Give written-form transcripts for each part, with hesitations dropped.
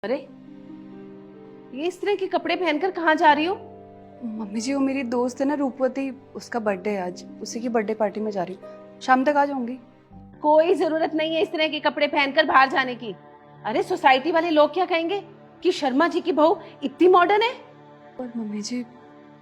अरे ये इस तरह के कपड़े पहनकर कहाँ जा रही हो? मम्मी जी वो मेरी दोस्त है ना रूपवती, उसका बर्थडे है आज, उसी की बर्थडे पार्टी में जा रही हूँ। शाम तक आ जाऊंगी। कोई जरूरत नहीं है इस तरह के कपड़े पहनकर बाहर जाने की। अरे सोसाइटी वाले लोग क्या कहेंगे कि शर्मा जी की बहू इतनी मॉडर्न है। पर मम्मी जी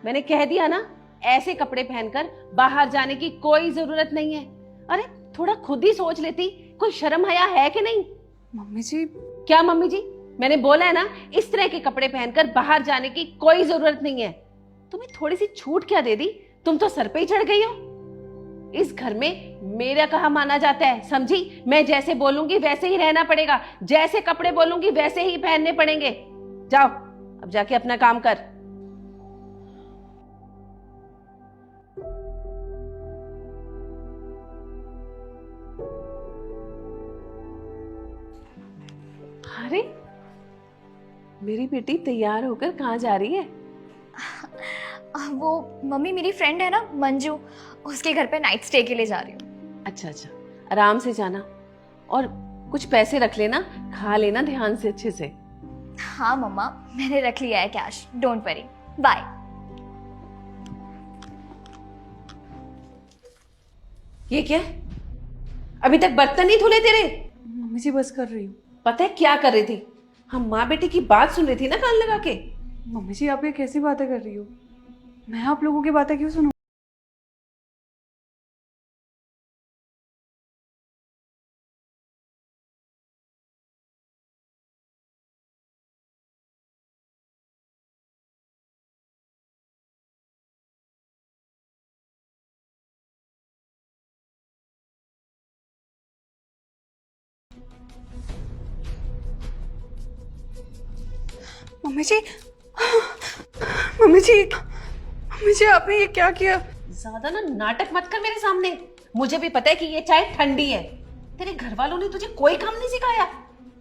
मैंने कह दिया ना, ऐसे कपड़े पहनकर बाहर जाने की कोई जरूरत नहीं है। अरे थोड़ा खुद ही सोच लेती, कोई शर्म हया है कि नहीं? मम्मी जी क्या मम्मी जी? मैंने बोला है ना, इस तरह के कपड़े पहनकर बाहर जाने की कोई जरूरत नहीं है। तुम्हें थोड़ी सी छूट क्या दे दी? तुम तो सर पे ही चढ़ गई हो। इस घर में मेरा कहा माना जाता है, समझी? मैं जैसे बोलूंगी वैसे ही रहना पड़ेगा, जैसे कपड़े बोलूंगी वैसे ही पहनने पड़ेंगे। जाओ अब जाके अपना काम कर। अरे मेरी बेटी तैयार होकर कहाँ जा रही है? वो मम्मी मेरी फ्रेंड है ना मंजू, उसके घर पे नाइट स्टे के लिए जा रही हूँ। अच्छा अच्छा, आराम से जाना और कुछ पैसे रख लेना, खा लेना ध्यान से अच्छे से। हाँ मम्मा, मैंने रख लिया है कैश, डोंट वरी। बाय। ये क्या? अभी तक बर्तन नहीं धुले तेरे? मम्मी जी बस कर रही हूँ। पता है क्या कर रही थी? हम माँ बेटी की बात सुन रही थी ना कान लगा के। मम्मी जी आप ये कैसी बातें कर रही हो? मैं आप लोगों की बातें क्यों सुनूं? मम्मी जी मम्मी जी मम्मी जी आपने ये क्या किया? ज्यादा ना नाटक मत कर मेरे सामने। मुझे भी पता है कि ये चाय ठंडी है। तेरे घर वालों ने तुझे कोई काम नहीं सिखाया?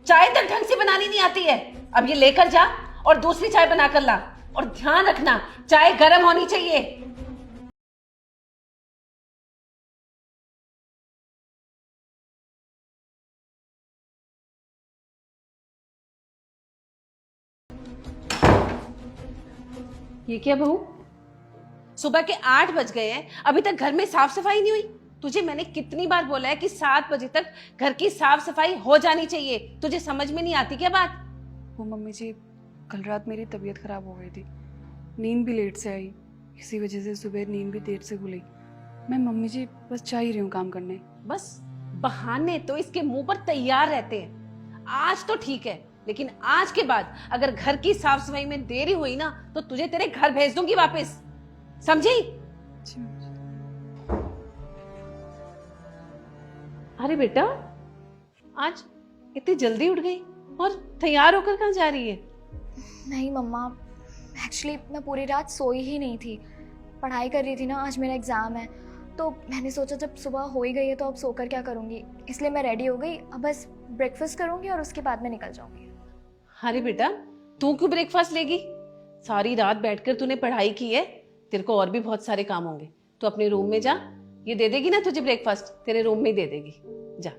चाय तक ढंग से बनानी नहीं आती है। अब ये लेकर जा और दूसरी चाय बना कर ला। और ध्यान रखना, चाय गर्म होनी चाहिए। ये क्या बहू, सुबह के 8 बज गए हैं, अभी तक घर में साफ सफाई नहीं हुई? तुझे मैंने कितनी बार बोला है कि 7 बजे तक घर की साफ सफाई हो जानी चाहिए। तुझे समझ में नहीं आती क्या बात? वो मम्मी जी कल रात मेरी तबीयत खराब हो गई थी, नींद भी लेट से आई, इसी वजह से सुबह नींद भी देर से खुली। मैं मम्मी जी बस जा ही रही हूँ काम करने। बस बहाने तो इसके मुंह पर तैयार रहते हैं। आज तो ठीक है, लेकिन आज के बाद अगर घर की साफ सफाई में देरी हुई ना तो तुझे तेरे घर भेज दूंगी वापस, समझी? अरे बेटा, आज इतनी जल्दी उठ गई और तैयार होकर कहाँ जा रही है? नहीं मम्मा, एक्चुअली मैं पूरी रात सोई ही नहीं थी, पढ़ाई कर रही थी ना। आज मेरा एग्ज़ाम है, तो मैंने सोचा जब सुबह हो ही गई है तो अब सोकर क्या करूँगी, इसलिए मैं रेडी हो गई। अब बस ब्रेकफास्ट करूँगी और उसके बाद मैं निकल जाऊँगी। अरे बेटा, तू क्यों ब्रेकफास्ट लेगी? सारी रात बैठकर तूने पढ़ाई की है, तेरे को और भी बहुत सारे काम होंगे। तो अपने रूम में जा, ये दे देगी ना तुझे ब्रेकफास्ट, तेरे रूम में ही दे देगी। जा।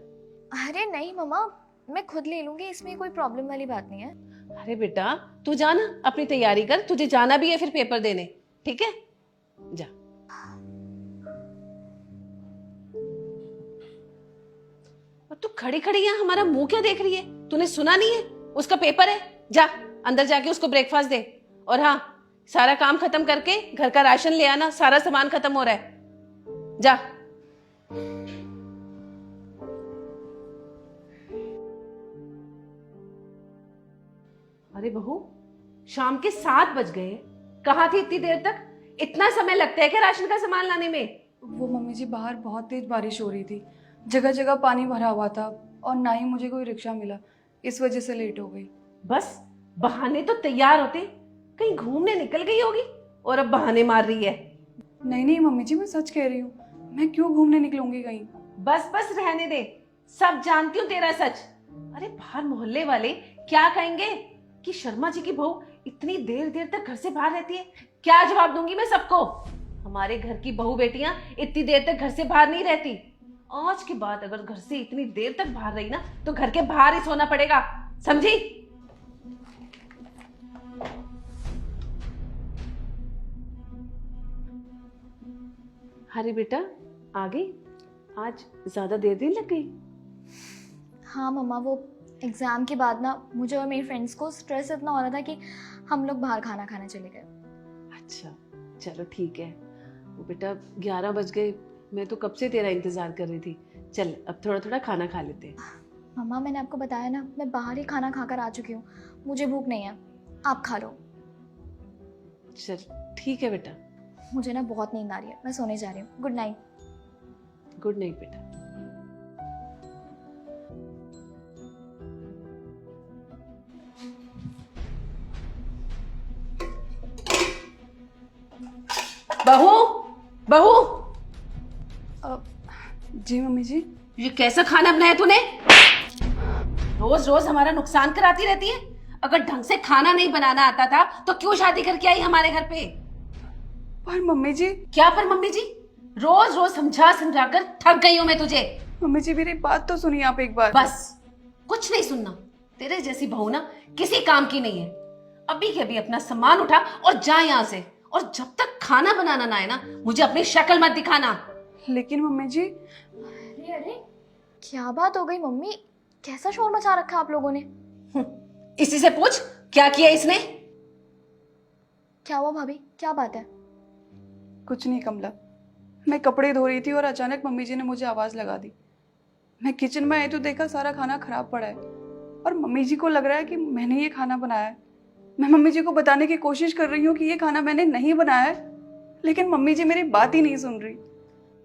अरे नहीं मम्मा, मैं खुद ले लूँगी, इसमें कोई प्रॉब्लम वाली बात नहीं है। अरे बेटा तू जा ना, अपनी तैयारी कर, तुझे जाना भी है फिर पेपर देने, ठीक है? जा। और तू खड़ी खड़ी यहाँ हमारा मुंह क्या देख रही है? तूने सुना नहीं है? उसका पेपर है, जा अंदर जाके उसको ब्रेकफास्ट दे। और हाँ, सारा काम खत्म करके घर का राशन ले आना, सारा सामान खत्म हो रहा है। जा। अरे बहू, शाम के 7 बज गए, कहाँ थी इतनी देर तक? इतना समय लगता है क्या राशन का सामान लाने में? वो मम्मी जी बाहर बहुत तेज बारिश हो रही थी, जगह जगह पानी भरा हुआ था और ना ही मुझे कोई रिक्शा मिला, इस वजह से लेट हो गई। बस बहाने तो तैयार होते, कहीं घूमने निकल गई होगी और अब बहाने मार रही है। नहीं नहीं मम्मी जी मैं सच कह रही हूँ, मैं क्यों घूमने निकलूंगी कहीं? बस बस रहने दे, सब जानती हूँ तेरा सच। अरे बाहर मोहल्ले वाले क्या कहेंगे कि शर्मा जी की बहू इतनी देर देर तक घर से बाहर रहती है? क्या जवाब दूंगी मैं सबको? हमारे घर की बहू बेटियां इतनी देर तक घर से बाहर नहीं रहती। आज के बाद अगर घर से इतनी देर तक बाहर रही ना तो घर के बाहर ही सोना पड़ेगा, समझी? अरे बेटा आ गई? आज ज्यादा देर नहीं लग गई? हाँ मम्मा, वो एग्ज़ाम के बाद ना मुझे और मेरी फ्रेंड्स को स्ट्रेस इतना हो रहा था कि हम लोग बाहर खाना खाने चले गए। अच्छा चलो ठीक है। वो बेटा 11 बज गए, मैं तो कब से तेरा इंतजार कर रही थी। चल अब थोड़ा थोड़ा खाना खा लेते हैं। मम्मा मैंने आपको बताया ना, मैं बाहर ही खाना खाकर आ चुकी हूँ, मुझे भूख नहीं है, आप खा लो। चल ठीक है बेटा। मुझे ना बहुत नींद आ रही है, मैं सोने जा रही हूँ। Good night. गुड नाइट बेटा। बहू बहू, जी मम्मी जी। ये कैसा खाना बनाया तूने? रोज रोज हमारा नुकसान कराती रहती है। अगर ढंग से खाना नहीं बनाना आता था तो क्यों शादी करके आई हमारे घर पे? पर मम्मी जी। क्या पर मम्मी जी? रोज रोज समझा समझा कर थक गई हूं मैं तुझे। मम्मी जी मेरी बात तो सुनिए आप एक बार। बस कुछ नहीं सुनना। तेरे जैसी बहू ना किसी काम की नहीं है। अभी के अभी अपना सामान उठा और जा यहाँ से। और जब तक खाना बनाना ना आए ना, मुझे अपनी शक्ल मत दिखाना। लेकिन मम्मी जी। अरे अरे, क्या बात हो गई मम्मी? कैसा शोर मचा रखा आप लोगों ने? इसी से पूछ क्या किया इसने। क्या हुआ भाभी, क्या बात है? कुछ नहीं कमला, मैं कपड़े धो रही थी और अचानक मम्मी जी ने मुझे आवाज़ लगा दी। मैं किचन में आई तो देखा सारा खाना खराब पड़ा है और मम्मी जी को लग रहा है कि मैंने ये खाना बनाया है। मैं मम्मी जी को बताने की कोशिश कर रही हूँ कि ये खाना मैंने नहीं बनाया है, लेकिन मम्मी जी मेरी बात ही नहीं सुन रही।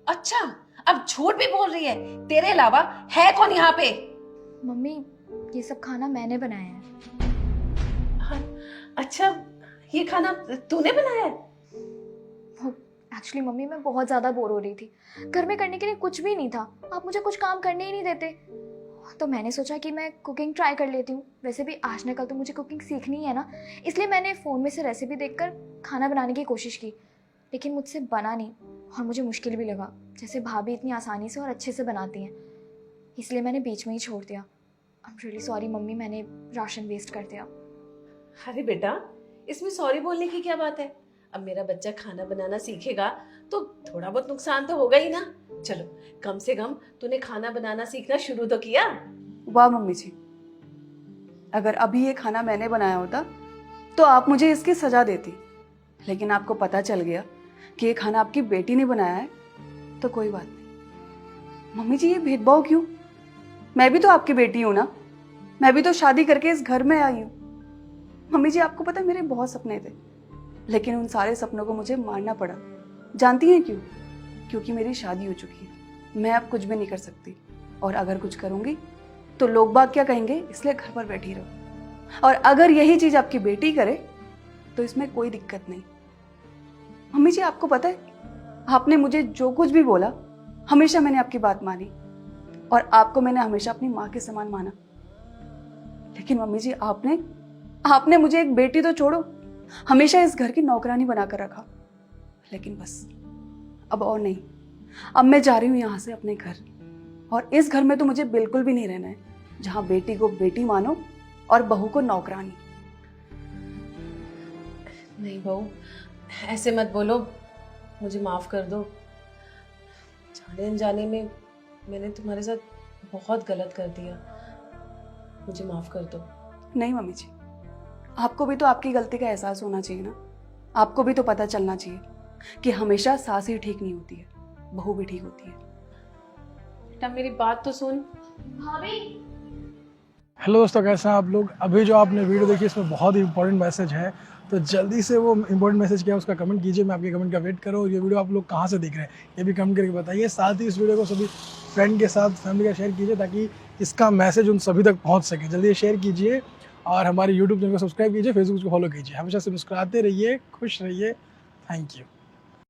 अच्छा अब झूठ भी बोल रही है? तेरे अलावा है कौन यहाँ पे? मम्मी ये सब खाना मैंने बनाया है। अच्छा ये खाना तूने बनाया है? एक्चुअली मम्मी मैं बहुत ज़्यादा बोर हो रही थी, घर में करने के लिए कुछ भी नहीं था, आप मुझे कुछ काम करने ही नहीं देते, तो मैंने सोचा कि मैं कुकिंग ट्राई कर लेती हूँ। वैसे भी आज न कल तो मुझे कुकिंग सीखनी है ना, इसलिए मैंने फ़ोन में से रेसिपी देखकर खाना बनाने की कोशिश की, लेकिन मुझसे बना नहीं और मुझे मुश्किल भी लगा, जैसे भाभी इतनी आसानी से और अच्छे से बनाती हैं, इसलिए मैंने बीच में ही छोड़ दिया। I am really sorry mummy, मैंने राशन वेस्ट कर दिया। अरे बेटा इसमें सॉरी बोलने की क्या बात है? अब मेरा बच्चा खाना बनाना सीखेगा तो थोड़ा बहुत नुकसान तो होगा ही ना। चलो कम से कम तूने खाना बनाना सीखना शुरू तो किया। वाह मम्मी जी, अगर अभी ये खाना मैंने बनाया होता तो आप मुझे इसकी सजा देती, लेकिन आपको पता चल गया कि ये खाना आपकी बेटी ने बनाया है, तो कोई बात नहीं। मम्मी जी ये भेदभाव क्यों? मैं भी तो आपकी बेटी हूं ना, मैं भी तो शादी करके इस घर में आई हूं। मम्मी जी आपको पता है मेरे बहुत सपने थे, लेकिन उन सारे सपनों को मुझे मारना पड़ा। जानती हैं क्यों? क्योंकि मेरी शादी हो चुकी है, मैं अब कुछ भी नहीं कर सकती, और अगर कुछ करूंगी तो लोग बाग क्या कहेंगे, इसलिए घर पर बैठी रहो। और अगर यही चीज आपकी बेटी करे तो इसमें कोई दिक्कत नहीं। मम्मी जी आपको पता है, आपने मुझे जो कुछ भी बोला हमेशा मैंने आपकी बात मानी, और आपको मैंने हमेशा अपनी माँ के समान माना। लेकिन मम्मी जी आपने मुझे एक बेटी तो छोड़ो, हमेशा इस घर की नौकरानी बनाकर रखा। लेकिन बस अब और नहीं, अब मैं जा रही हूँ यहाँ से अपने घर, और इस घर में तो मुझे बिल्कुल भी नहीं रहना है जहाँ बेटी को बेटी मानो और बहू को नौकरानी। नहीं बहू ऐसे मत बोलो, मुझे माफ कर दो। जाने अनजाने में मैंने तुम्हारे साथ बहुत गलत कर दिया, मुझे माफ कर दो। नहीं मम्मी जी, आपको भी तो आपकी गलती का एहसास होना चाहिए ना। आपको भी तो पता चलना चाहिए कि हमेशा सास ही ठीक नहीं होती है, बहू भी ठीक होती है। बेटा मेरी बात तो सुन। भाभी हेलो दोस्तों, कैसे हैं आप लोग? अभी जो आपने वीडियो देखी इसमें बहुत ही इंपॉर्टेंट मैसेज है, तो जल्दी से वो इंपॉर्टेंट मैसेज क्या है उसका कमेंट कीजिए। मैं आपके कमेंट का वेट करो। ये वीडियो आप लोग कहाँ से देख रहे हैं ये भी कमेंट करके बताइए। साथ ही इस वीडियो को सभी फ्रेंड के साथ, फैमिली का शेयर कीजिए ताकि इसका मैसेज उन सभी तक पहुँच सके। जल्दी शेयर कीजिए और हमारे यूट्यूब चैनल को सब्सक्राइब कीजिए, फेसबुक को फॉलो कीजिए। हमेशा से मुस्कुराते रहिए, खुश रहिए। Thank you.